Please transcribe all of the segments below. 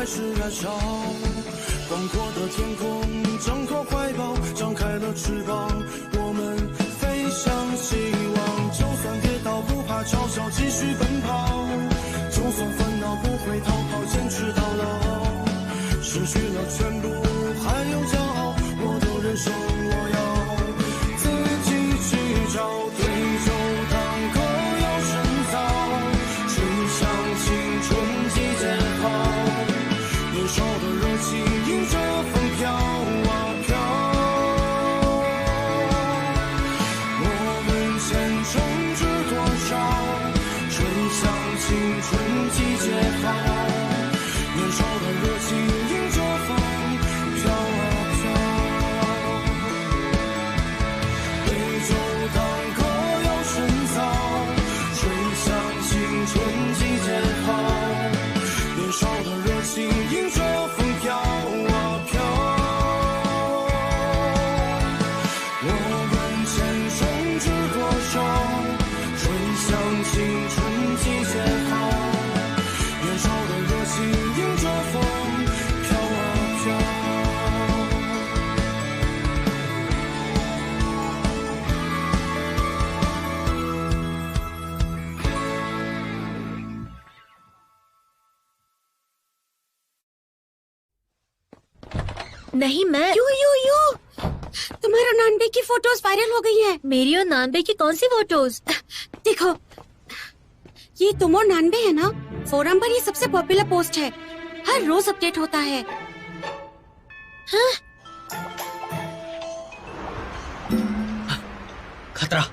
是燃烧。广阔的天空，张口怀抱，张开了翅膀，我们飞向希望。就算跌倒不怕嘲笑，继续奔跑。就算烦恼不会逃跑，坚持到老。失去了全部，还有骄傲，我的人生我要自己去找。对酒当歌要深造，吹响青春季节号，年少的热情迎着风飘啊飘。我们前程知多少？吹响青春季节号，年少的热情迎着风飘啊飘。对酒当歌要深造，吹响青春季节号，年少的热情迎着风飘啊飘。我们前程知多少？吹响青春季节号，年少的热情迎着风飘啊飘。नहीं मैं यू तुम्हारा नानबे की फोटोज वायरल हो गई हैं। मेरी और नानबे की कौन सी फोटोज? देखो, ये तुम और नानबे है ना, फोरम पर ये सबसे पॉपुलर पोस्ट है, हर रोज अपडेट होता है। हाँ? खतरा।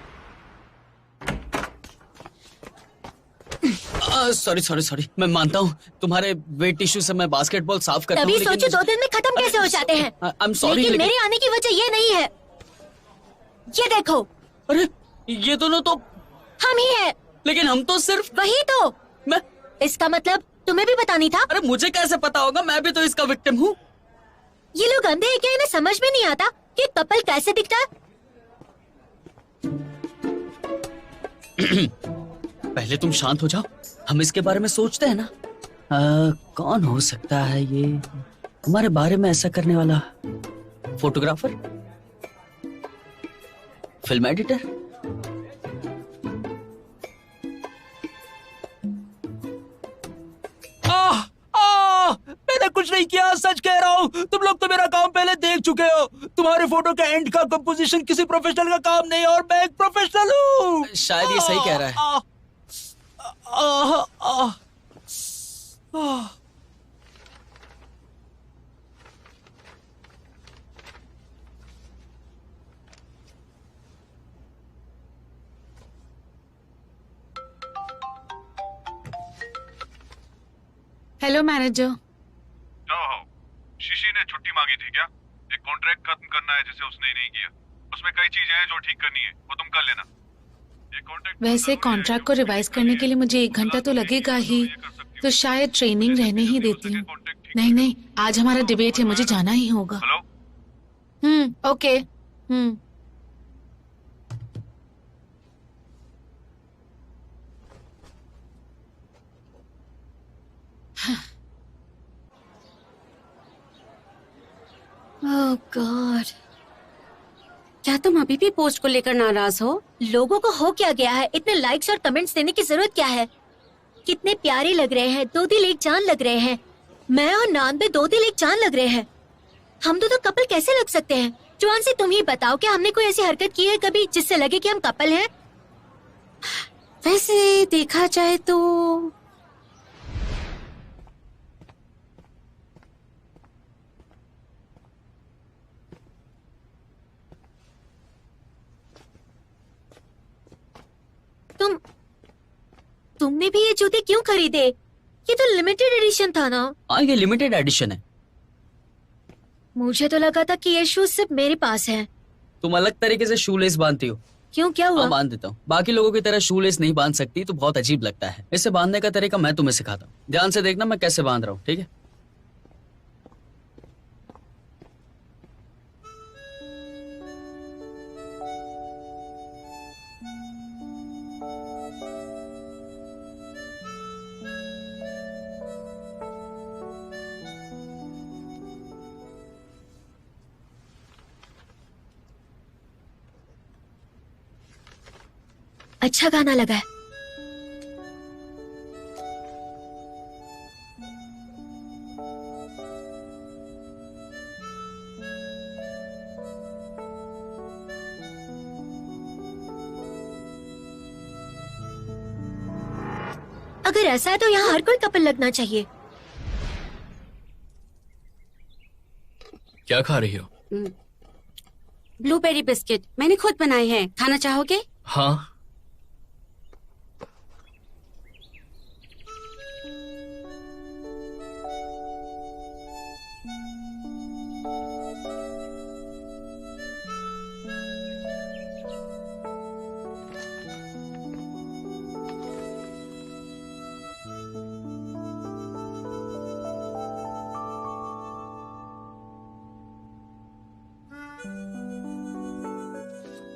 सॉरी मैं मानता हूँ तुम्हारे वेट टिश्यू से मैं बास्केटबॉल साफ करता हूँ। तभी सोचो 2 दिन में खत्म कैसे हो जाते हैं। आई एम सॉरी, लेकिन मेरे आने की वजह ये नहीं है। ये देखो, अरे ये दोनों तो हम ही है। लेकिन हम तो सिर्फ वही तो। मैं इसका मतलब तुम्हें भी पता नहीं था? अरे मुझे कैसे पता होगा, मैं भी तो इसका विक्टिम हूँ। ये लोग अंधे हैं क्या? इन्हें समझ में नहीं आता कि कपल कैसे दिखता है? पहले तुम शांत हो जाओ, हम इसके बारे में सोचते हैं ना। कौन हो सकता है ये हमारे बारे में ऐसा करने वाला? फोटोग्राफर, फिल्म एडिटर, मैंने कुछ नहीं किया, सच कह रहा हूँ। तुम लोग तो मेरा काम पहले देख चुके हो। तुम्हारे फोटो का एंड का कंपोजिशन किसी प्रोफेशनल का काम नहीं, और मैं एक प्रोफेशनल हूँ। शायद ये सही कह रहा है। Hello manager. शीशी ने छुट्टी मांगी थी क्या? एक कॉन्ट्रैक्ट खत्म करना है जिसे उसने ही नहीं किया। उसमें कई चीजें हैं जो ठीक करनी है, वो तुम कर लेना। वैसे कॉन्ट्रैक्ट को रिवाइज करने के लिए मुझे 1 घंटा तो लगेगा ही, तो शायद ट्रेनिंग रहने ही देती हूँ। नहीं, आज हमारा डिबेट है, मुझे जाना ही होगा। ओके। ओह गॉड, क्या तुम अभी भी पोस्ट को लेकर नाराज हो? लोगों को हो क्या गया है? इतने लाइक्स और कमेंट्स देने की जरूरत क्या है? कितने प्यारे लग रहे हैं, 2 दिल एक जान लग रहे हैं। मैं और नानबे 2 दिल एक जान लग रहे हैं। हम तो कपल कैसे लग सकते हैं? जॉन से तुम ही बताओ, क्या हमने कोई ऐसी हरकत की है कभी जिससे लगे कि हम कपल हैं? वैसे देखा जाए तो तुमने भी ये जूते क्यों खरीदे? ये तो लिमिटेड एडिशन था ना? हाँ, ये लिमिटेड एडिशन है। मुझे तो लगा था कि ये शूज सिर्फ मेरे पास है। तुम अलग तरीके से शूलेस बांधती हो। क्यों, क्या हुआ? बांध देता हूँ। बाकी लोगों की तरह शूलेस नहीं बांध सकती तो बहुत अजीब लगता है। इसे बांधने का तरीका मैं तुम्हें सिखाता हूँ। ध्यान से देखना मैं कैसे बांध रहा हूँ, ठीक है? अच्छा गाना लगा है। अगर ऐसा है तो यहाँ हर कोई कपल लगना चाहिए। क्या खा रही हो? ब्लूबेरी बिस्किट मैंने खुद बनाए हैं, खाना चाहोगे? हाँ।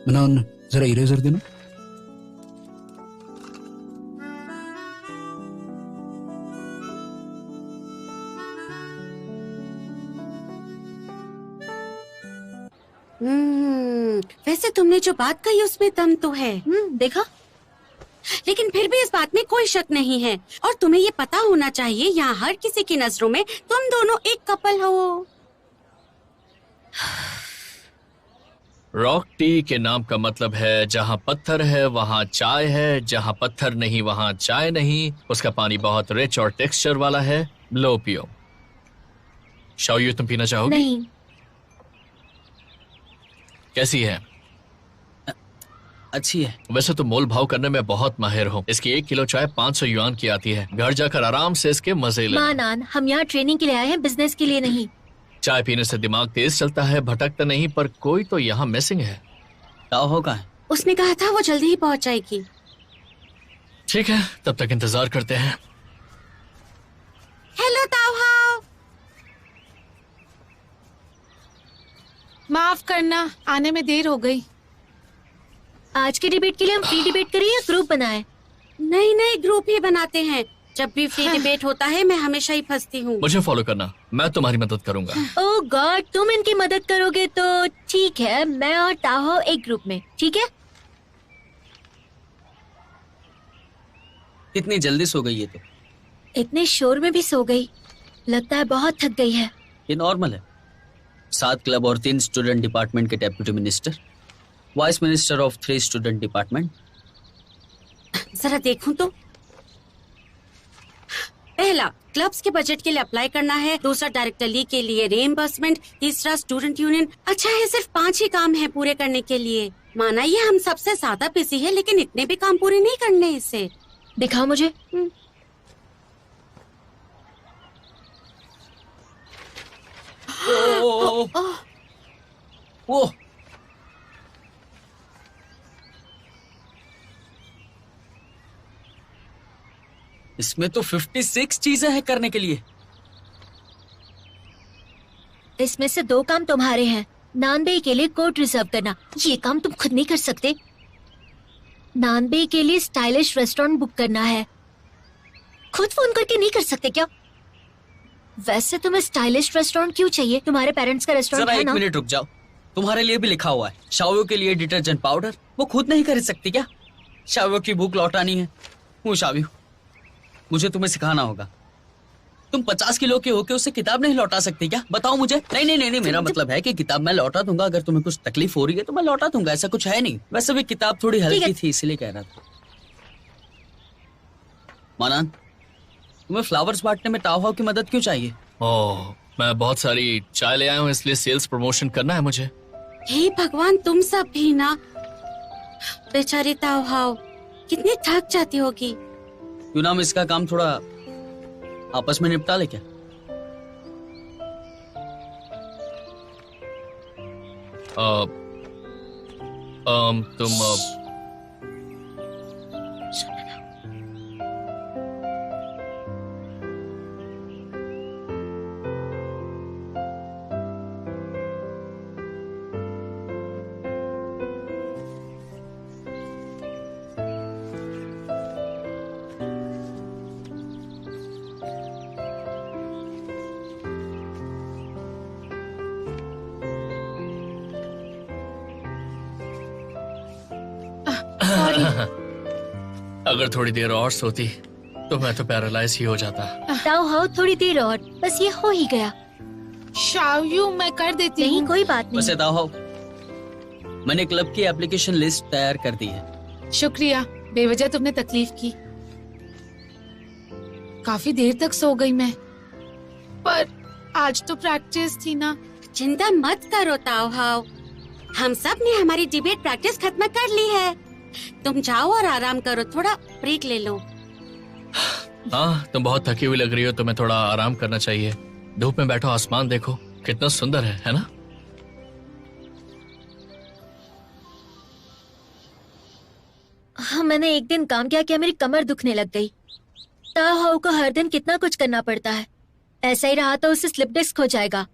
मनान, जरा इरेजर देना। वैसे तुमने जो बात कही उसमें दम तो है। देखा? लेकिन फिर भी इस बात में कोई शक नहीं है, और तुम्हें ये पता होना चाहिए यहाँ हर किसी की नजरों में तुम दोनों एक कपल हो। रॉक टी के नाम का मतलब है जहाँ पत्थर है वहाँ चाय है, जहाँ पत्थर नहीं वहाँ चाय नहीं। उसका पानी बहुत रिच और टेक्सचर वाला है। लो पियो। शाओयू, तुम पीना चाहोगे? नहीं। कैसी है? अच्छी है। वैसे तो मोल भाव करने में बहुत माहिर हूँ। इसकी 1 किलो चाय 500 युआन की आती है। घर जाकर आराम से इसके मजे लेना। मानान, हम यहाँ ट्रेनिंग के लिए आए हैं, बिजनेस के लिए नहीं। चाय पीने से दिमाग तेज चलता है, भटकता नहीं। पर कोई तो यहाँ मिसिंग है। ताओहो कहाँ है? उसने कहा था वो जल्दी ही पहुँच जाएगी। ठीक है, तब तक इंतजार करते हैं। हेलो ताओहाओ। माफ करना, आने में देर हो गई। आज के डिबेट के लिए हम फ्री डिबेट करें या ग्रुप बनाए? नहीं नहीं, ग्रुप ही बनाते हैं। जब भी फ्री डिबेट होता है मैं हमेशा ही फंसती हूँ। मुझे फॉलो करना, मैं तुम्हारी मदद करूंगा। ओह गॉड, तुम इनकी मदद करोगे तो ठीक है। मैं और ताहो एक ग्रुप में, ठीक है? इतनी जल्दी सो गई है तो? इतने शोर में भी सो गई। लगता है बहुत थक गई है। ये नॉर्मल है। 7 क्लब और 3 स्टूडेंट डिपार्टमेंट के deputy minister, vice minister of 3 student department. जरा देखूं तो। पहला, क्लब्स के बजट के लिए अप्लाई करना है। दूसरा, डायरेक्टर ली के लिए रिएम्बर्समेंट। तीसरा, स्टूडेंट यूनियन। अच्छा है, सिर्फ 5 ही काम है पूरे करने के लिए। माना ये हम सबसे ज्यादा बिजी है, लेकिन इतने भी काम पूरे नहीं करने इससे। दिखाओ मुझे। ओह, इसमें तो 56 चीजें हैं करने के लिए। इसमें से 2 काम तुम्हारे हैं। नानबे के लिए कोट रिजर्व करना, ये काम तुम खुद नहीं कर सकते। नानबे के लिए स्टाइलिश रेस्टोरेंट बुक करना है। खुद फोन करके नहीं कर सकते क्या? वैसे तुम्हें स्टाइलिश रेस्टोरेंट क्यों चाहिए? तुम्हारे पेरेंट्स का रेस्टोरेंट जरा है 1 ना? मिनट रुक जाओ। तुम्हारे लिए भी लिखा हुआ है। शाओयू के लिए डिटर्जेंट पाउडर, वो खुद नहीं खरीद सकती क्या? शाओयू की भूख लौटानी है। हूँ शाओयू, मुझे तुम्हें सिखाना होगा। तुम 50 किलो के होके उससे किताब नहीं लौटा सकती क्या? बताओ मुझे। नहीं नहीं नहीं, नहीं मेरा मतलब है कि किताब मैं लौटा दूंगा। अगर तुम्हें कुछ तकलीफ हो रही है तो मैं लौटा दूंगा, ऐसा कुछ है नहीं। वैसे भी किताब थोड़ी हल्की थी इसलिए कह रहा था। मानान, तुम्हें फ्लावर्स बांटने में ताओहाओ की मदद क्यों चाहिए? ओह, मैं बहुत सारी चाय ले आया हूँ, इसलिए सेल्स प्रमोशन करना है मुझे। हे भगवान, तुम सब भी ना। बेचारी ताओहाओ कितनी थक जाती होगी। क्यों ना हम इसका काम थोड़ा आपस में निपटा ले क्या? तुम अगर थोड़ी देर और सोती तो मैं तो पैरालाइज ही हो जाता। ताओ हाओ थोड़ी देर और, बस ये हो ही गया। शाओयू मैं कर देती नहीं हूँ। कोई बात वैसे नहीं। दाओ, मैंने क्लब की एप्लीकेशन लिस्ट तैयार कर दी है। शुक्रिया, बेवजह तुमने तकलीफ की। काफी देर तक सो गई मैं, पर आज तो प्रैक्टिस थी ना। चिंता मत करो ताओ हाओ, हम सब ने हमारी डिबेट प्रैक्टिस खत्म कर ली है। तुम जाओ और आराम करो, थोड़ा ब्रेक ले लो। हाँ, तुम बहुत थकी हुई लग रही हो, तुम्हें थोड़ा आराम करना चाहिए। धूप में बैठो, आसमान देखो कितना सुंदर है ना? हाँ, मैंने एक दिन काम किया मेरी कमर दुखने लग गई। ताओ हाओ को हर दिन कितना कुछ करना पड़ता है, ऐसा ही रहा तो उसे स्लिप डिस्क हो जाएगा।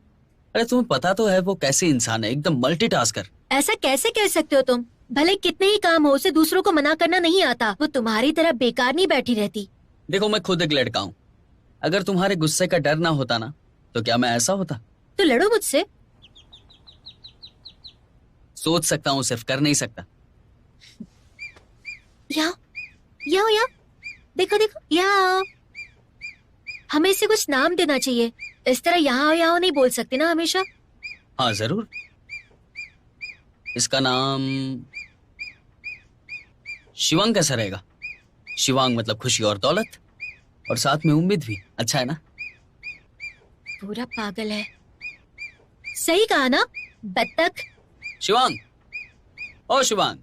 अरे तुम्हें पता तो है वो कैसे इंसान है, एकदम मल्टीटास्कर। ऐसा कैसे कह सकते हो तुम? भले कितने ही काम हो, उसे दूसरों को मना करना नहीं आता। वो तुम्हारी तरह बेकार नहीं बैठी रहती। देखो मैं खुद एक लड़का हूँ, अगर तुम्हारे गुस्से का डर ना होता ना तो क्या मैं ऐसा होता? तो लड़ो मुझसे। सोच सकता हूँ, सिर्फ कर नहीं सकता। यहाँ यहाँ यहाँ देखो देखो यहाँ। हमें इसे कुछ नाम देना चाहिए, इस तरह यहाँ नहीं बोल सकते ना हमेशा। हाँ जरूर, इसका नाम शिवांग कैसा रहेगा? शिवांग मतलब खुशी और दौलत, और साथ में उम्मीद भी। अच्छा है ना? पूरा पागल है। सही कहा ना, बत्तख। शिवांग, ओ शिवांग।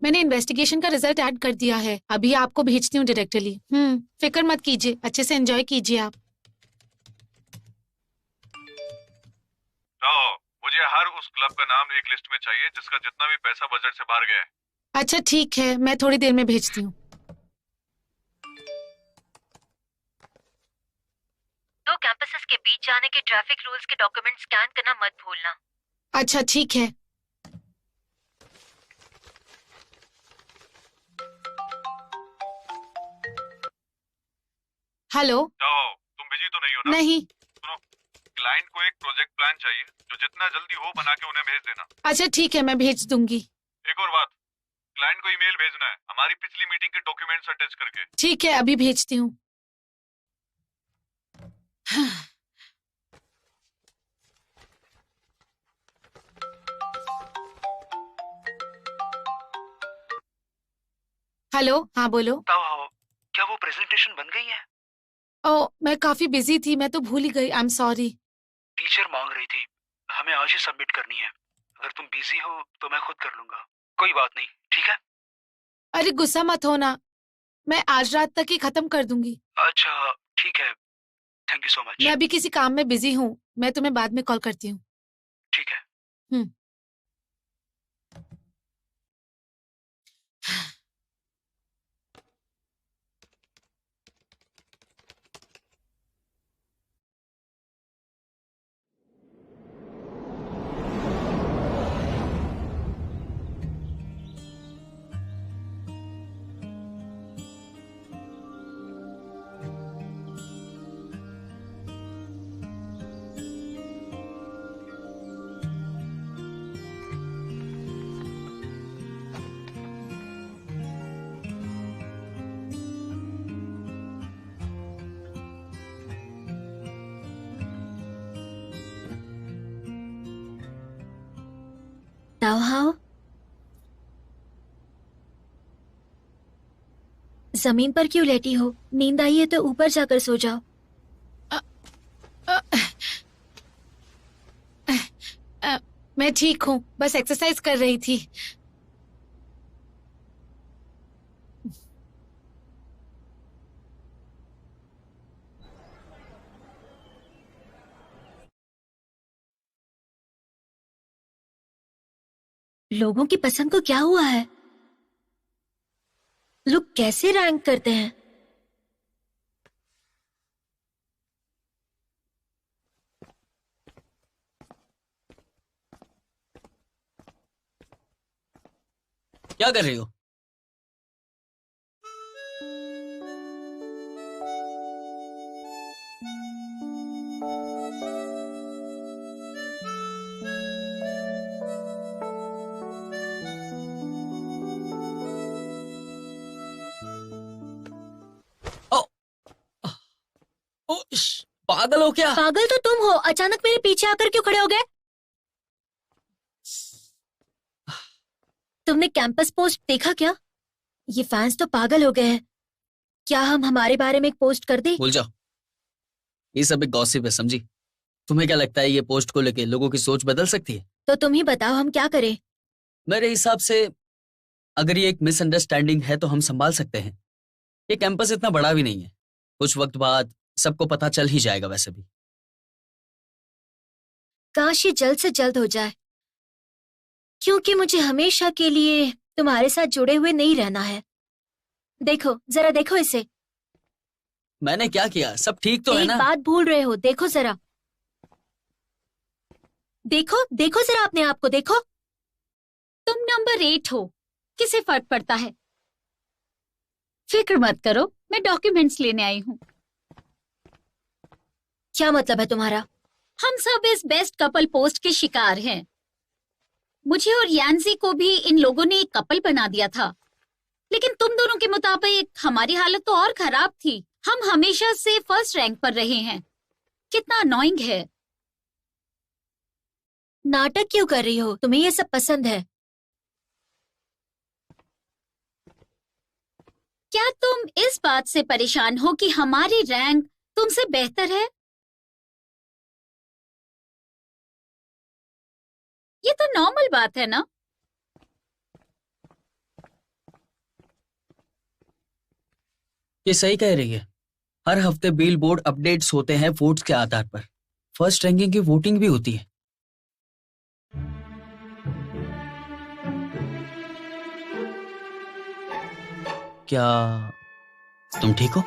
मैंने इन्वेस्टिगेशन का रिजल्ट ऐड कर दिया है, अभी आपको भेजती हूँ डायरेक्टली। फिक्र मत कीजिए, अच्छे से एंजॉय कीजिए आप। मुझे हर उस क्लब का नाम एक लिस्ट में चाहिए जिसका जितना भी पैसा बजट से बाहर गया है। अच्छा ठीक है, मैं थोड़ी देर में भेजती हूँ। दो कैंपसेस के बीच जाने के ट्रैफिक रूल्स के डॉक्यूमेंट स्कैन करना मत भूलना। अच्छा ठीक है। हेलो। तुम बिजी तो नहीं हो ना? नहीं। सुनो, क्लाइंट को एक प्रोजेक्ट प्लान चाहिए जो जितना जल्दी हो बना के उन्हें भेज देना। अच्छा ठीक है, मैं भेज दूंगी। एक और बात, क्लाइंट को ईमेल भेजना है हमारी पिछली मीटिंग के डॉक्यूमेंट्स अटैच करके। ठीक है, अभी भेजती हूँ। हेलो, हाँ बोलो। क्या वो प्रेजेंटेशन बन गई है? ओ, मैं काफी बिजी थी, मैं तो भूल ही गई। I am sorry. टीचर मांग रही थी, हमें आज ही सबमिट करनी है। अगर तुम बिजी हो तो मैं खुद कर लूंगा। कोई बात नहीं, ठीक है? अरे गुस्सा मत होना, मैं आज रात तक ही खत्म कर दूंगी। अच्छा ठीक है, थैंक यू सो मच। मैं अभी किसी काम में बिजी हूँ, मैं तुम्हें बाद में कॉल करती हूँ। ठीक है। ताओ हाओ, जमीन पर क्यों लेटी हो? नींद आई है तो ऊपर जाकर सो जाओ। मैं ठीक हूँ, बस एक्सरसाइज कर रही थी। लोगों की पसंद को क्या हुआ है? लोग कैसे रैंक करते हैं? क्या कर रही हो? पागल हो क्या? पागल तो तुम हो, अचानक मेरे पीछे आकर क्यों खड़े हो गए? तुमने कैंपस पोस्ट देखा क्या? ये फैंस तो पागल हो गए हैं। क्या हम हमारे बारे में एक पोस्ट कर दें? भूल जाओ, ये सब एक गॉसिप है, समझी? तुम्हें क्या लगता है ये पोस्ट को लेके लोगों की सोच बदल सकती है? तो तुम ही बताओ हम क्या करें? मेरे हिसाब से अगर ये एक मिसअंडरस्टैंडिंग है तो हम संभाल सकते हैं। ये कैंपस इतना बड़ा भी नहीं है, कुछ वक्त बाद सबको पता चल ही जाएगा वैसे भी। काश ये जल्द से जल्द हो जाए, क्योंकि मुझे हमेशा के लिए तुम्हारे साथ जुड़े हुए नहीं रहना है। देखो, जरा देखो इसे। मैंने क्या किया? सब ठीक तो है एक ना? बात भूल रहे हो, देखो जरा। देखो देखो जरा अपने आप को देखो। तुम नंबर 8 हो, किसे फर्क पड़ता है? फिक्र मत करो, मैं डॉक्यूमेंट्स लेने आई हूँ। क्या मतलब है तुम्हारा? हम सब इस बेस्ट कपल पोस्ट के शिकार हैं। मुझे और यान्सी को भी इन लोगों ने एक कपल बना दिया था, लेकिन तुम दोनों के मुताबिक हमारी हालत तो और खराब थी। हम हमेशा से फर्स्ट रैंक पर रहे हैं। कितना अनोइंग है। नाटक क्यों कर रही हो? तुम्हें ये सब पसंद है? क्या तुम इस बात से परेशान हो कि हमारी रैंक तुमसे बेहतर है? ये तो नॉर्मल बात है ना? ये सही कह रही है। हर हफ्ते बिल बोर्ड अपडेट्स होते हैं वोट्स के आधार पर। फर्स्ट रैंकिंग की वोटिंग भी होती है। क्या तुम ठीक हो?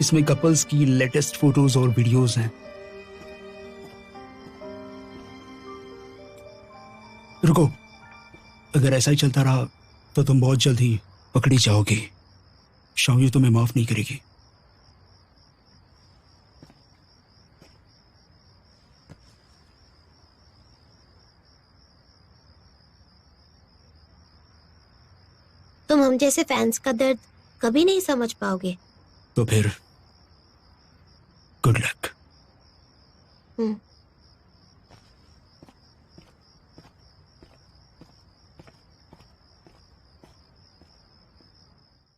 इसमें कपल्स की लेटेस्ट फोटोज और वीडियोस हैं। रुको, अगर ऐसा ही चलता रहा तो तुम बहुत जल्द ही पकड़ी जाओगी। शाओयू तुम्हें माफ नहीं करेगी। तुम हम जैसे फैंस का दर्द कभी नहीं समझ पाओगे। तो फिर गुड लक।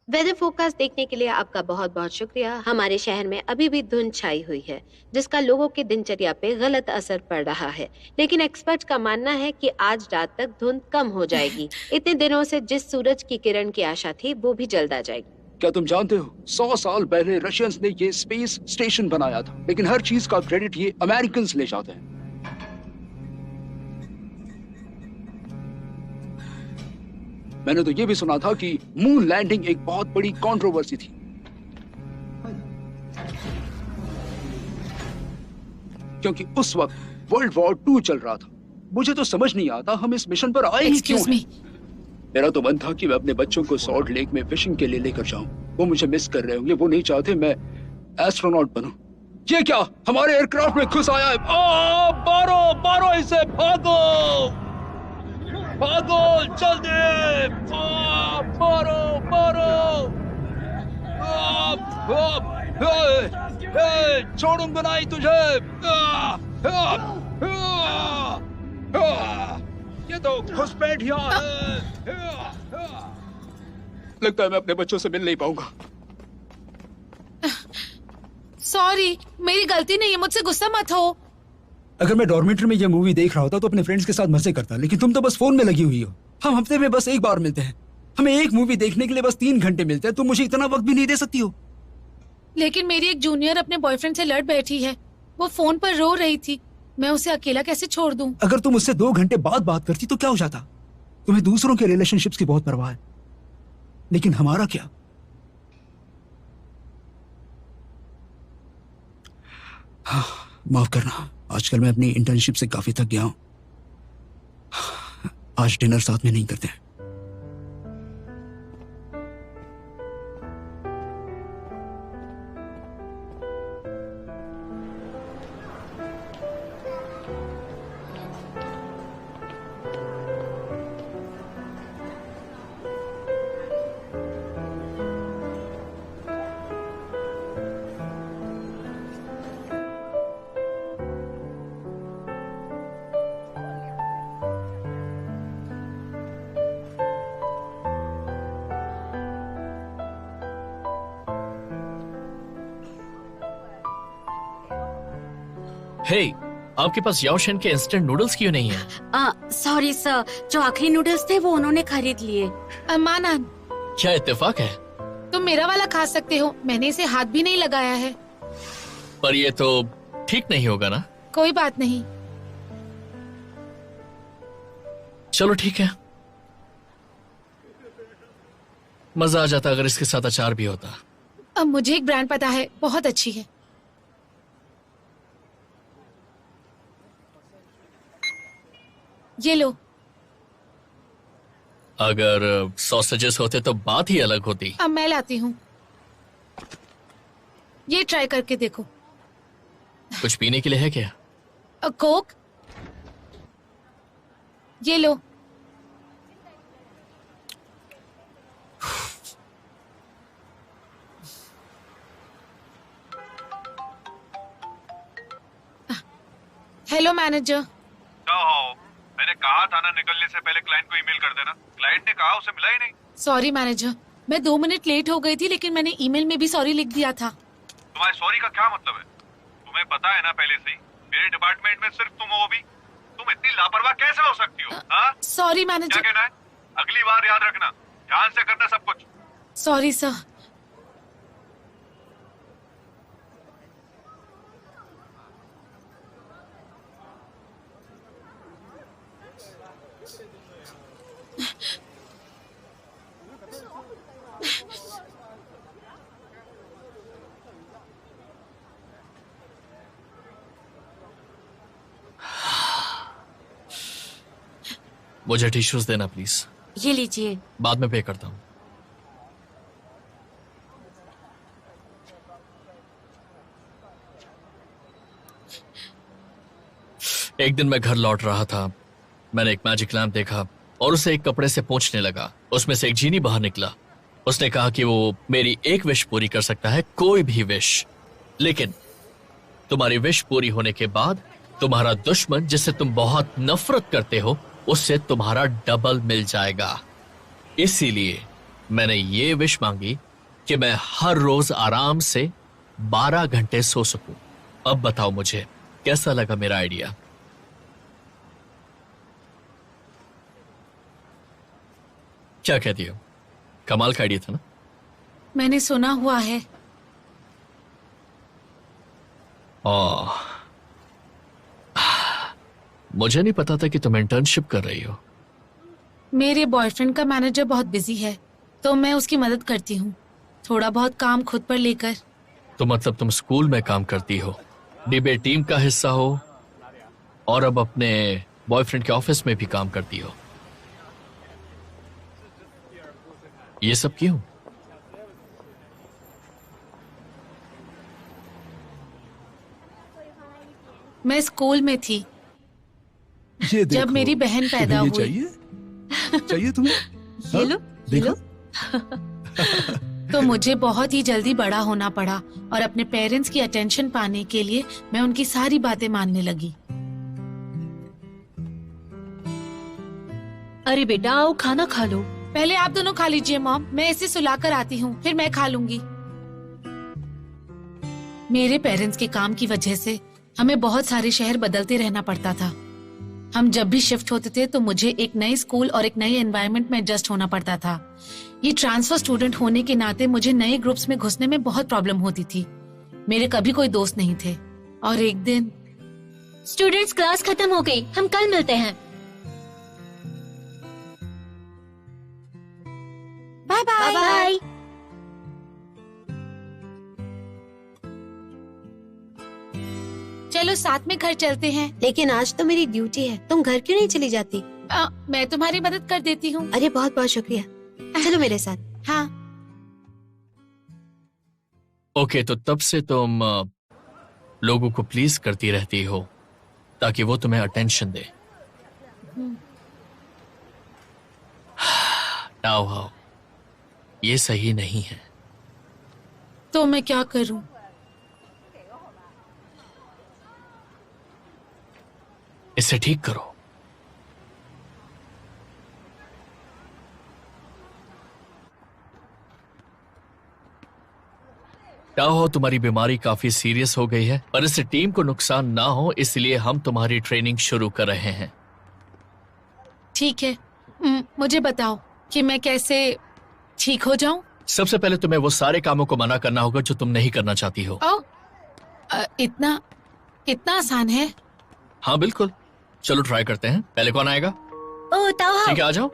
वेदर फोरकास्ट देखने के लिए आपका बहुत बहुत शुक्रिया। हमारे शहर में अभी भी धुंध छाई हुई है, जिसका लोगों की दिनचर्या पे गलत असर पड़ रहा है, लेकिन एक्सपर्ट्स का मानना है कि आज रात तक धुंध कम हो जाएगी। इतने दिनों से जिस सूरज की किरण की आशा थी वो भी जल्द आ जाएगी। क्या तुम जानते हो 100 साल पहले रशियंस ने ये स्पेस स्टेशन बनाया था, लेकिन हर चीज का क्रेडिट ये अमेरिकन्स ले जाते हैं। मैंने तो ये भी सुना था कि मून लैंडिंग एक बहुत बड़ी कंट्रोवर्सी थी, क्योंकि उस वक्त वर्ल्ड वॉर 2 चल रहा था। मुझे तो समझ नहीं आता हम इस मिशन पर आए ही क्यों हैं। मेरा तो मन था कि मैं अपने बच्चों को सॉल्ट लेक में फिशिंग के लिए लेकर जाऊं। वो मुझे मिस कर रहे होंगे, वो नहीं चाहते मैं एस्ट्रोनॉट बनूं। ये क्या हमारे एयरक्राफ्ट में घुस आया है? मारो मारो इसे, भागो भागो जल्दी, मारो मारो, छोड़ूंगा नहीं तुझे। ये तो घुसपैठिया है। लगता है मैं अपने बच्चों से मिल नहीं पाऊंगा। सॉरी, मेरी गलती नहीं है, मुझसे गुस्सा मत हो। अगर मैं डॉर्मेट्री में ये मूवी देख रहा होता तो अपने फ्रेंड्स के साथ मजे करता, लेकिन तुम तो बस फोन में लगी हुई हो। हम हफ्ते में बस एक बार मिलते हैं, हमें एक मूवी देखने के लिए बस 3 घंटे मिलते हैं। तुम मुझे इतना वक्त भी नहीं दे सकती हो? लेकिन मेरी एक जूनियर अपने बॉयफ्रेंड से लड़ बैठी है, वो फोन पर रो रही थी। मैं उसे अकेला कैसे छोड़ दूं? अगर तुम उससे 2 घंटे बाद बात करती तो क्या हो जाता? तुम्हें दूसरों के रिलेशनशिप्स की बहुत परवाह है, लेकिन हमारा क्या? माफ करना, आजकल मैं अपनी इंटर्नशिप से काफी थक गया हूं। आज डिनर साथ में नहीं करते हैं। हे, आपके पास याओशन के इंस्टेंट नूडल्स क्यों नहीं है? सॉरी सर, जो आखिरी नूडल्स थे वो उन्होंने खरीद लिए। मानन, क्या इत्तेफाक है? तुम मेरा वाला खा सकते हो, मैंने इसे हाथ भी नहीं लगाया है। पर ये तो ठीक नहीं होगा ना? कोई बात नहीं। चलो ठीक है। मजा आ जाता अगर इसके साथ अचार भी होता। अब मुझे एक ब्रांड पता है, बहुत अच्छी है। ये लो। अगर सॉसेजेस होते तो बात ही अलग होती। अब मैं लाती हूँ, ये ट्राई करके देखो। कुछ पीने के लिए है क्या? कोक, ये लो। Hello manager. मैंने कहा था ना निकलने से पहले क्लाइंट को ईमेल कर देना। क्लाइंट ने कहा उसे मिला ही नहीं। सॉरी मैनेजर, मैं 2 मिनट लेट हो गई थी, लेकिन मैंने ईमेल में भी सॉरी लिख दिया था। तुम्हारे सॉरी का क्या मतलब है? तुम्हें पता है ना पहले से ही मेरे डिपार्टमेंट में सिर्फ तुम हो भी। तुम इतनी लापरवाह कैसे हो सकती हो? Sorry manager. क्या कहना है? अगली बार याद रखना, ध्यान से करना सब कुछ। Sorry sir. मुझे टिश्यूज देना प्लीज। ये लीजिए। बाद में पे करता हूँ। एक दिन मैं घर लौट रहा था, मैंने एक मैजिक लैम्प देखा और उसे एक कपड़े से पोंछने लगा। उसमें से एक जीनी बाहर निकला। उसने कहा कि वो मेरी एक विश पूरी कर सकता है, कोई भी विश, लेकिन तुम्हारी विश पूरी होने के बाद तुम्हारा दुश्मन जिससे तुम बहुत नफरत करते हो उससे तुम्हारा डबल मिल जाएगा। इसीलिए मैंने ये विश मांगी कि मैं हर रोज आराम से 12 घंटे सो सकूं। अब बताओ मुझे कैसा लगा मेरा आइडिया? क्या कहती हो? कमाल का आइडिया था ना? मैंने सुना हुआ है। मुझे नहीं पता था कि तुम इंटर्नशिप कर रही हो। मेरे बॉयफ्रेंड का मैनेजर बहुत बिजी है, तो मैं उसकी मदद करती हूँ, थोड़ा बहुत काम खुद पर लेकर। तो मतलब तुम स्कूल में काम करती हो, डिबेट टीम का हिस्सा हो और अब अपने बॉयफ्रेंड के ऑफिस में भी काम करती हो। ये सब क्यों? मैं स्कूल में थी जब मेरी बहन पैदा हुई। चाहिए तुम्हें? ये लो, ये लो। तो मुझे बहुत ही जल्दी बड़ा होना पड़ा और अपने पेरेंट्स की अटेंशन पाने के लिए मैं उनकी सारी बातें मानने लगी। अरे बेटा आओ खाना खा लो। पहले आप दोनों खा लीजिए मॉम, मैं इसे सुलाकर आती हूँ, फिर मैं खा लूंगी। मेरे पेरेंट्स के काम की वजह से हमें बहुत सारे शहर बदलते रहना पड़ता था। हम जब भी शिफ्ट होते थे तो मुझे एक नए स्कूल और एक नए एनवायरनमेंट में एडजस्ट होना पड़ता था। ये ट्रांसफर स्टूडेंट होने के नाते मुझे नए ग्रुप्स में घुसने में बहुत प्रॉब्लम होती थी। मेरे कभी कोई दोस्त नहीं थे और एक दिन स्टूडेंट्स क्लास खत्म हो गई, हम कल मिलते हैं। Bye bye. बाय। चलो साथ में घर चलते हैं। लेकिन आज तो मेरी ड्यूटी है, तुम घर क्यों नहीं चली जाती? मैं तुम्हारी मदद कर देती हूँ। अरे बहुत बहुत शुक्रिया। चलो मेरे साथ। हाँ। ओके, तो तब से तुम लोगों को प्लीज करती रहती हो ताकि वो तुम्हें अटेंशन दे। नाउ ये सही नहीं है। तो मैं क्या करूं? इसे ठीक करो। टाओ, तुम्हारी बीमारी काफी सीरियस हो गई है, पर इससे टीम को नुकसान ना हो इसलिए हम तुम्हारी ट्रेनिंग शुरू कर रहे हैं। ठीक है, मुझे बताओ कि मैं कैसे ठीक हो जाऊं? सबसे पहले तुम्हें वो सारे कामों को मना करना होगा जो तुम नहीं करना चाहती हो। इतना आसान है? हाँ बिल्कुल, चलो ट्राई करते हैं। पहले कौन आएगा? ओ ताओ, ठीक है, आ जाओ।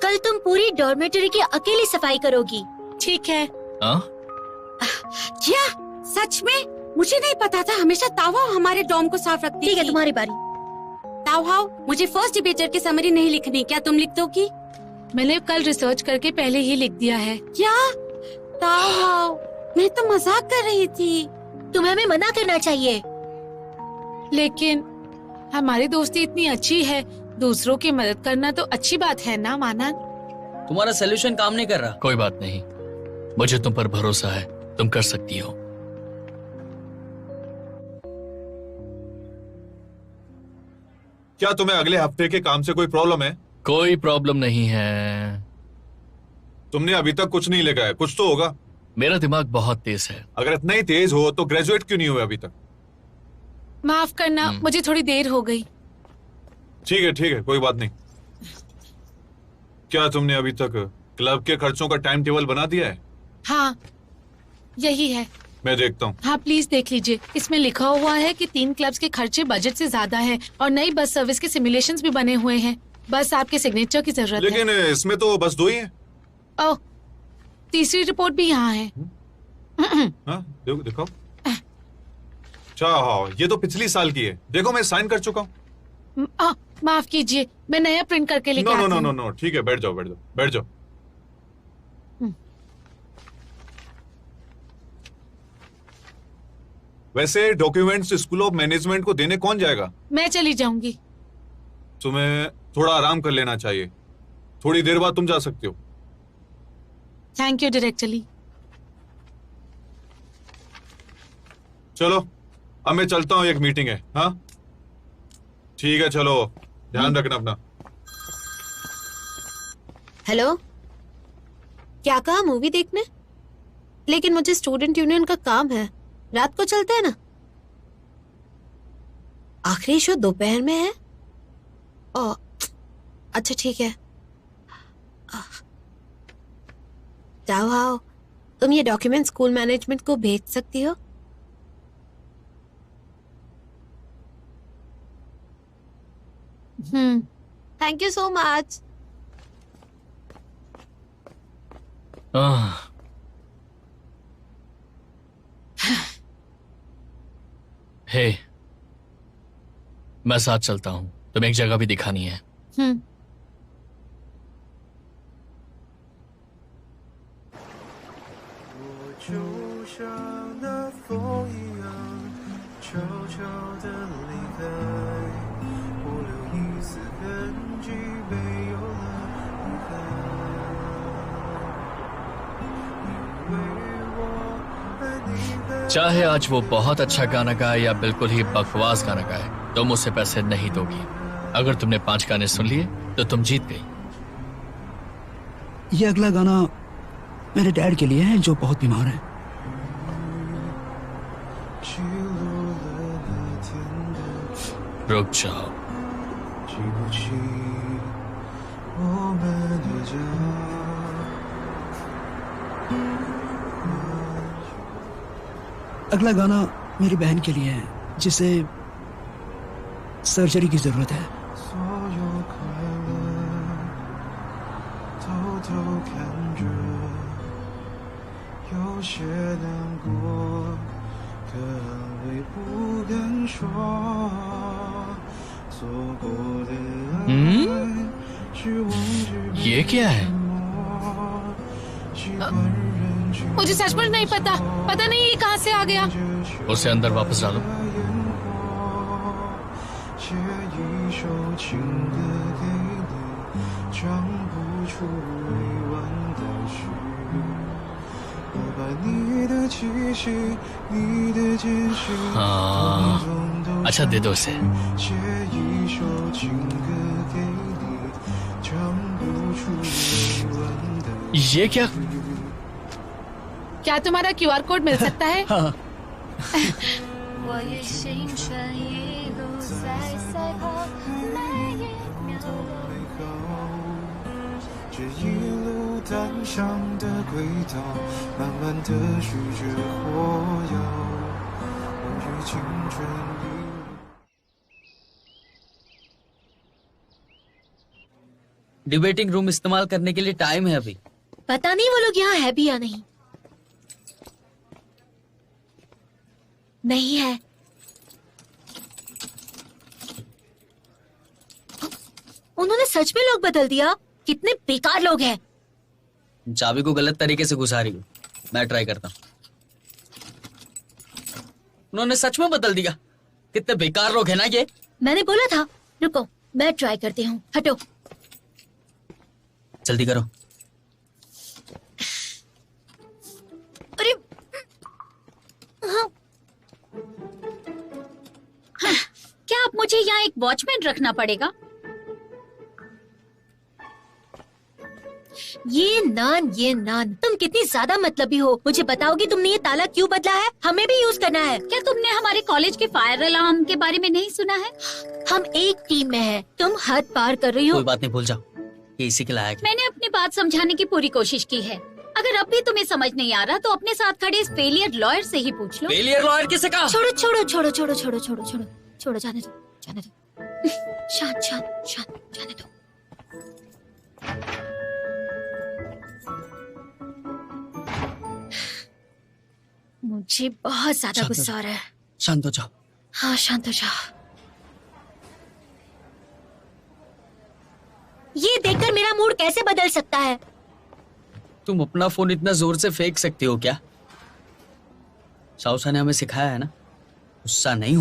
कल तुम पूरी डॉर्मेटरी की अकेली सफाई करोगी। ठीक है। क्या सच में? मुझे नहीं पता था। हमेशा ताओहाओ हमारे डॉर्म को साफ रखती थी। ठीक है, तुम्हारी बारी। ताओहाओ, मुझे फर्स्ट डिबेटर की समरी नहीं लिखनी, क्या तुम लिख दोगी? मैंने कल रिसर्च करके पहले ही लिख दिया है। क्या? ताओहाओ, मैं तो मजाक कर रही थी। तुम्हें हमें मना करना चाहिए। लेकिन हमारी दोस्ती इतनी अच्छी है, दूसरों की मदद करना तो अच्छी बात है ना माना? तुम्हारा सोल्यूशन काम नहीं कर रहा। कोई बात नहीं, मुझे तुम पर भरोसा है, तुम कर सकती हो। क्या तुम्हें अगले हफ्ते के काम से कोई प्रॉब्लम है? कोई प्रॉब्लम नहीं है। तुमने अभी तक कुछ नहीं लिखा है, कुछ तो होगा। मेरा दिमाग बहुत तेज है। अगर इतना ही तेज हो तो ग्रेजुएट क्यों नहीं हुए अभी तक? माफ करना, मुझे थोड़ी देर हो गई। ठीक है, कोई बात नहीं। क्या तुमने अभी तक क्लब के खर्चों का टाइम टेबल बना दिया है? हाँ, यही है। मैं देखता हूँ। हाँ प्लीज देख लीजिए। इसमें लिखा हुआ है कि 3 क्लब्स के खर्चे बजट से ज्यादा है और नई बस सर्विस के सिमुलेशंस भी बने हुए हैं। बस आपके सिग्नेचर की जरूरत है। लेकिन इसमें तो बस 2 ही है। ओह, तीसरी रिपोर्ट भी यहाँ है। हाँ, दिखाओ। अच्छा, हाँ, ये तो पिछली साल की है। देखो, मैं साइन कर चुका हूँ। माफ कीजिए, मैं नया प्रिंट करके लेके आती हूँ। नो, ठीक है, बैठ जाओ। वैसे डॉक्यूमेंट्स स्कूल ऑफ मैनेजमेंट को देने कौन जाएगा? मैं चली जाऊंगी। तुम्हें थोड़ा आराम कर लेना चाहिए। थोड़ी देर बाद तुम जा सकते हो। Thank you directly. चलो, अब मैं चलता हूँ, एक मीटिंग है। हाँ ठीक है, चलो, ध्यान रखना अपना। हेलो, क्या कहा? मूवी देखने? लेकिन मुझे स्टूडेंट यूनियन का काम है। रात को चलते हैं ना? आखिरी शो दोपहर में है। अच्छा ठीक है। ताओहाओ, तुम ये डॉक्यूमेंट स्कूल मैनेजमेंट को भेज सकती हो? Thank you so much. Hey, मैं साथ चलता हूँ। तुम्हें एक जगह भी दिखानी है। चाहे आज वो बहुत अच्छा गाना गाए या बिल्कुल ही बकवास गाना गाए, तुम उसे पैसे नहीं दोगी। अगर तुमने 5 गाने सुन लिए तो तुम जीत गई। ये अगला गाना मेरे डैड के लिए है जो बहुत बीमार है। रुक जाओ। अगला गाना मेरी बहन के लिए है जिसे सर्जरी की जरूरत है। ये क्या है? मुझे सचमुच नहीं पता नहीं ये कहाँ से आ गया। उसे अंदर वापस डालो। हाँ, अच्छा दे दो उसे। ये क्या? क्या तुम्हारा QR कोड मिल सकता है? हाँ। डिबेटिंग रूम इस्तेमाल करने के लिए टाइम है अभी। पता नहीं वो लोग यहाँ है भी या नहीं। नहीं है। उन्होंने सच में लोग बदल दिया। कितने बेकार लोग हैं। चाबी को गलत तरीके से घुसा रही हूँ। मैं ट्राई करता हूँ। उन्होंने सच में बदल दिया। कितने बेकार लोग हैं ना ये। मैंने बोला था। रुको मैं ट्राई करती हूँ। हटो। जल्दी करो। अरे हाँ। क्या अब मुझे यहाँ एक वॉचमैन रखना पड़ेगा? ये नान तुम कितनी ज्यादा मतलबी हो। मुझे बताओगी तुमने ये ताला क्यों बदला है? हमें भी यूज करना है। क्या तुमने हमारे कॉलेज के फायर अलार्म के बारे में नहीं सुना है? हम एक टीम में हैं। तुम हद पार कर रही हो। कोई बात नहीं, भूल जाओ। ये इसी के लायक है। मैंने अपनी बात समझाने की पूरी कोशिश की है। अगर अब भी तुम्हें समझ नहीं आ रहा तो अपने साथ खड़े इस फेलियर लॉयर से ही पूछ लो। फेलियर लॉयर किसे कहा? छोड़ो जाने दो। शांत जाने दो। मुझे बहुत ज्यादा गुस्सा आ रहा है। शांत हो जाओ। हाँ शांत हो जाओ। ये देखकर मेरा मूड कैसे बदल सकता है? तुम अपना फोन इतना जोर से फेंक सकती हो क्या? साउसा ने हमें सिखाया है ना, गुस्सा नहीं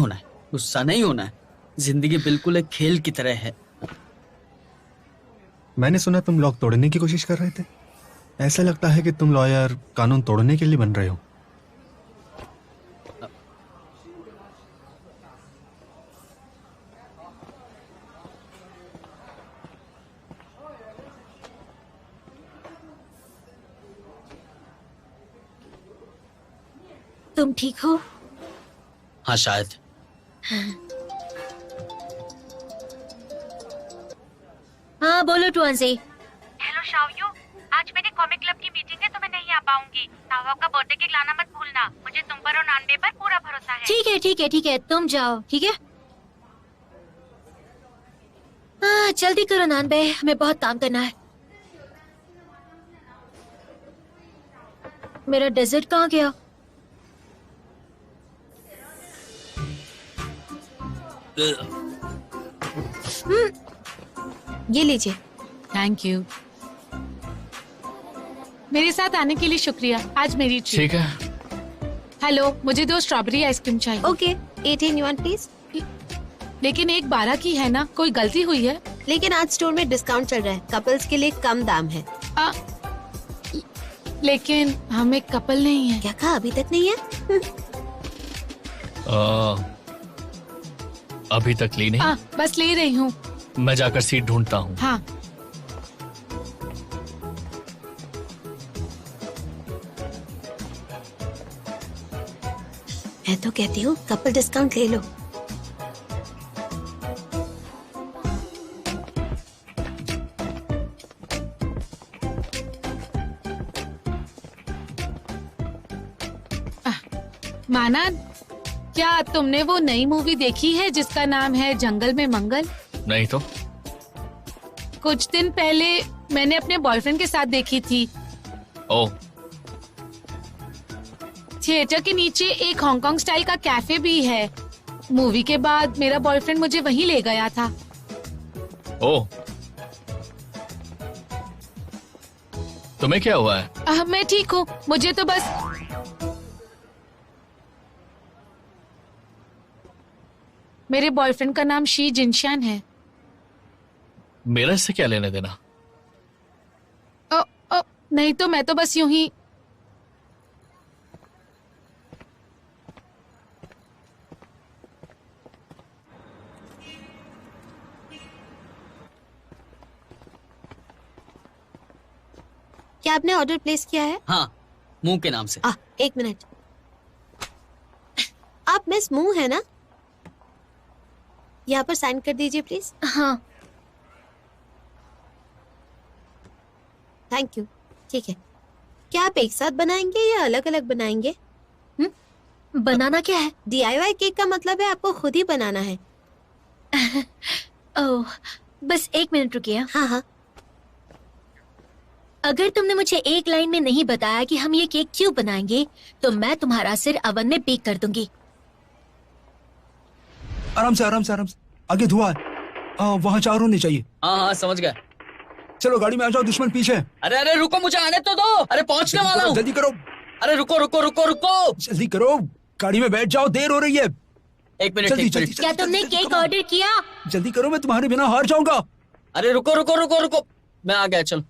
होना है। जिंदगी बिल्कुल एक खेल की तरह है। मैंने सुना तुम लॉक तोड़ने की कोशिश कर रहे थे। ऐसा लगता है कि तुम लॉयर कानून तोड़ने के लिए बन रहे हो। तुम ठीक हो? हाँ शायद। हाँ बोलो टुआंसी। हेलो शाओयू, आज मेरी कॉमिक क्लब की मीटिंग है तो मैं नहीं आ पाऊंगी। तावा का बर्थडे केक लाना मत भूलना। मुझे तुम पर और नानबे पर पूरा भरोसा है। ठीक है तुम जाओ। ठीक है। हाँ जल्दी करो नानबे, हमें बहुत काम करना है। मेरा डेजर्ट कहाँ गया? ये लीजिए। Thank you. मेरे साथ आने के लिए शुक्रिया। आज मेरी ट्रीट। ठीक है। हेलो, मुझे 2 स्ट्रॉबेरी आइसक्रीम चाहिए। Okay 18 yuan please. लेकिन एक 12 की है ना, कोई गलती हुई है? लेकिन आज स्टोर में डिस्काउंट चल रहा है, कपल्स के लिए कम दाम है। लेकिन हम एक कपल नहीं है। क्या कहा? अभी तक नहीं है? अभी तक ली नहीं। बस ले रही हूँ। मैं जाकर सीट ढूंढता हूँ। हाँ। मैं तो कहती हूँ कपल डिस्काउंट ले लो। माना, क्या तुमने वो नई मूवी देखी है जिसका नाम है जंगल में मंगल? नहीं तो। कुछ दिन पहले मैंने अपने बॉयफ्रेंड के साथ देखी थी। ओह। थिएटर के नीचे एक हांगकांग स्टाइल का कैफे भी है। मूवी के बाद मेरा बॉयफ्रेंड मुझे वहीं ले गया था। ओह, तुम्हें क्या हुआ है? मैं ठीक हूँ, मुझे तो बस मेरे बॉयफ्रेंड का नाम शी जिनशान है। मेरा इससे क्या लेने देना? नहीं तो मैं तो बस यूं ही। क्या आपने ऑर्डर प्लेस किया है? हाँ, मुंह के नाम से। एक मिनट, आप मिस मुंह है ना? यहाँ पर साइन कर दीजिए प्लीज। हाँ। Thank you. ठीक है, क्या आप एक साथ बनाएंगे या अलग अलग बनाएंगे? बनाना क्या है? DIY केक का मतलब है आपको खुद ही बनाना है। ओह, बस 1 मिनट रुकिए। हाँ हाँ। अगर तुमने मुझे एक लाइन में नहीं बताया कि हम ये केक क्यों बनाएंगे, तो मैं तुम्हारा सिर अवन में बेक कर दूंगी। आराम से आराम से आराम से, आगे धुआं है। वहाँ 4 होने चाहिए। हाँ हाँ, समझ गया। चलो गाड़ी में आ जाओ, दुश्मन पीछे। अरे अरे रुको, मुझे आने तो दो। अरे पहुंचने वाला हूँ। जल्दी करो। अरे रुको रुको रुको रुको, जल्दी करो, गाड़ी में बैठ जाओ, देर हो रही है। 1 मिनट, जल्दी, 1 मिनट। क्या तुमने केक ऑर्डर किया? जल्दी करो, मैं तुम्हारे बिना हार जाऊंगा। अरे रुको रुको रुको रुको, मैं आ गया। चल,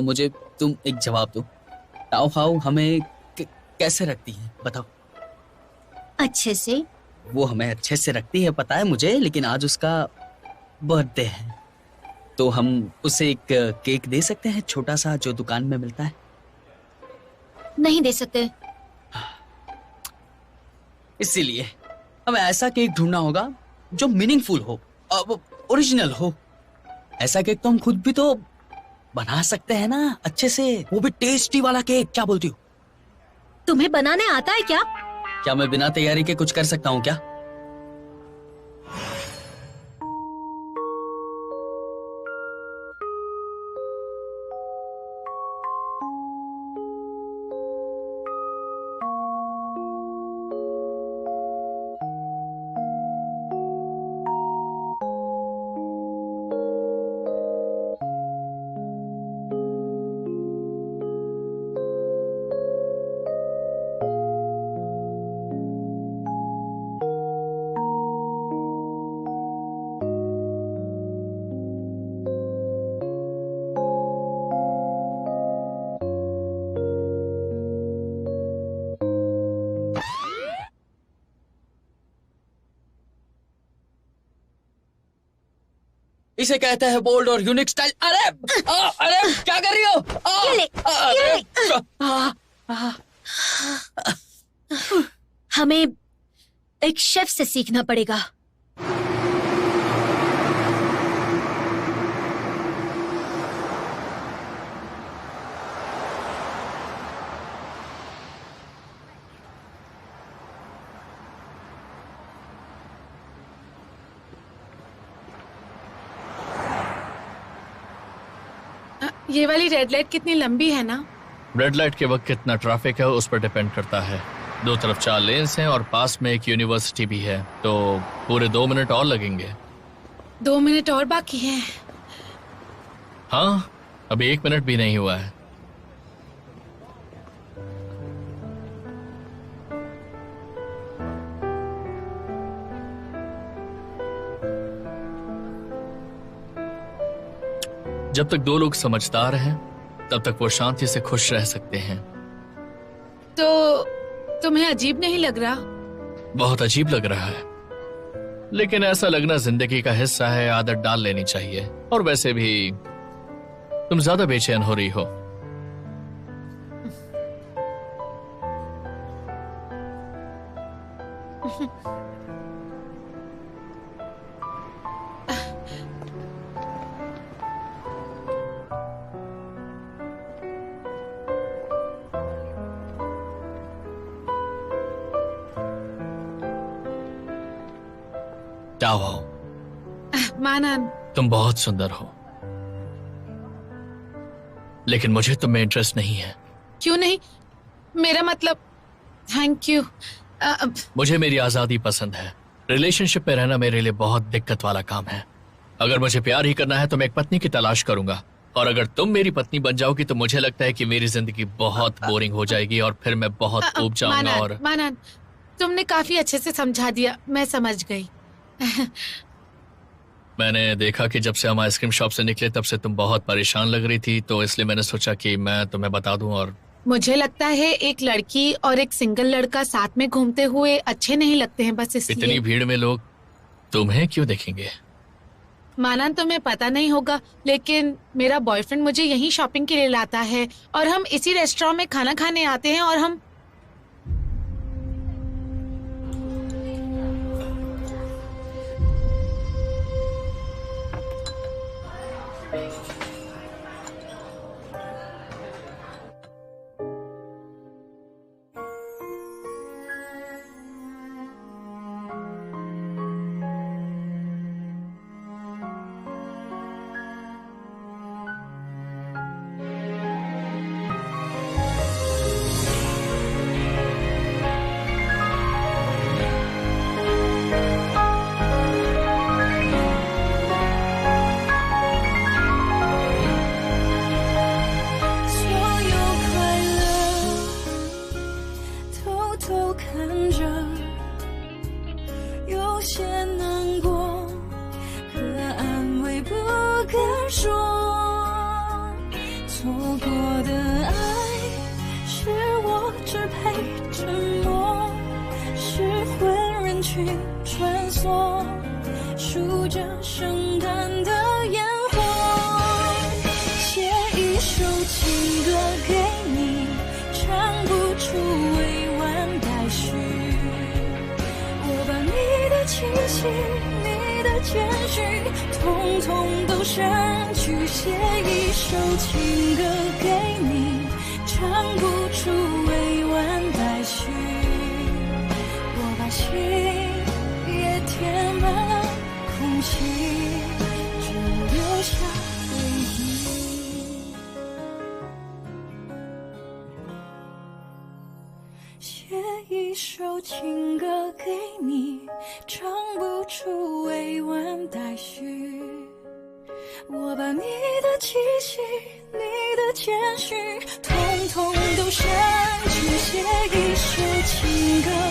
मुझे तुम एक जवाब दो। ताओ हाउ हमें कैसे रखती है, बताओ। अच्छे से। वो हमें अच्छे से रखती है, पता है मुझे, लेकिन आज उसका बर्थडे है, तो हम उसे एक केक दे सकते हैं, छोटा सा, जो दुकान में मिलता है? नहीं दे सकते। इसीलिए हमें ऐसा केक ढूंढना होगा जो मीनिंगफुल हो, ओरिजिनल हो। ऐसा केक तो हम खुद भी तो बना सकते हैं ना, अच्छे से, वो भी टेस्टी वाला केक। क्या बोलती हो? तुम्हें बनाने आता है क्या? क्या मैं बिना तैयारी के कुछ कर सकता हूँ क्या? इसे कहते हैं बोल्ड और यूनिक स्टाइल। अरे अरे क्या कर रही हो? हमें एक शेफ से सीखना पड़ेगा। ये वाली रेड लाइट कितनी लंबी है ना? रेड लाइट के वक्त कितना ट्रैफिक है उस पर डिपेंड करता है। 2 तरफ 4 लेन्स हैं और पास में एक यूनिवर्सिटी भी है, तो पूरे 2 मिनट और लगेंगे। 2 मिनट और बाकी है। हाँ, अभी 1 मिनट भी नहीं हुआ है। जब तक 2 लोग समझदार हैं, तब तक वो शांति से खुश रह सकते हैं। तो तुम्हें अजीब नहीं लग रहा? बहुत अजीब लग रहा है, लेकिन ऐसा लगना जिंदगी का हिस्सा है, आदत डाल लेनी चाहिए। और वैसे भी तुम ज्यादा बेचैन हो रही हो। ताओ, मानन, तुम बहुत सुंदर हो, लेकिन मुझे तुम में इंटरेस्ट नहीं है। क्यों नहीं? मेरा मतलब, थैंक यू, मुझे मेरी आजादी पसंद है। रिलेशनशिप में रहना मेरे लिए बहुत दिक्कत वाला काम है। अगर मुझे प्यार ही करना है तो मैं एक पत्नी की तलाश करूंगा, और अगर तुम मेरी पत्नी बन जाओगी तो मुझे लगता है कि मेरी जिंदगी बहुत बोरिंग हो जाएगी और फिर मैं बहुत ऊब जाऊंगा। और मानन, तुमने काफी अच्छे से समझा दिया, मैं समझ गई। मैंने देखा कि जब से हम आइसक्रीम शॉप से निकले तब से तुम बहुत परेशान लग रही थी, तो इसलिए मैंने सोचा कि मैं तुम्हें बता दूं। और मुझे लगता है एक लड़की और एक सिंगल लड़का साथ में घूमते हुए अच्छे नहीं लगते हैं, बस इसलिए। इतनी भीड़ में लोग तुम्हें क्यों देखेंगे? मानन, तुम्हें पता नहीं होगा लेकिन मेरा बॉयफ्रेंड मुझे यहीं शॉपिंग के लिए लाता है और हम इसी रेस्टोरेंट में खाना खाने आते हैं और हम我把你的气息，你的谦虚，统统都删去，写一首情歌。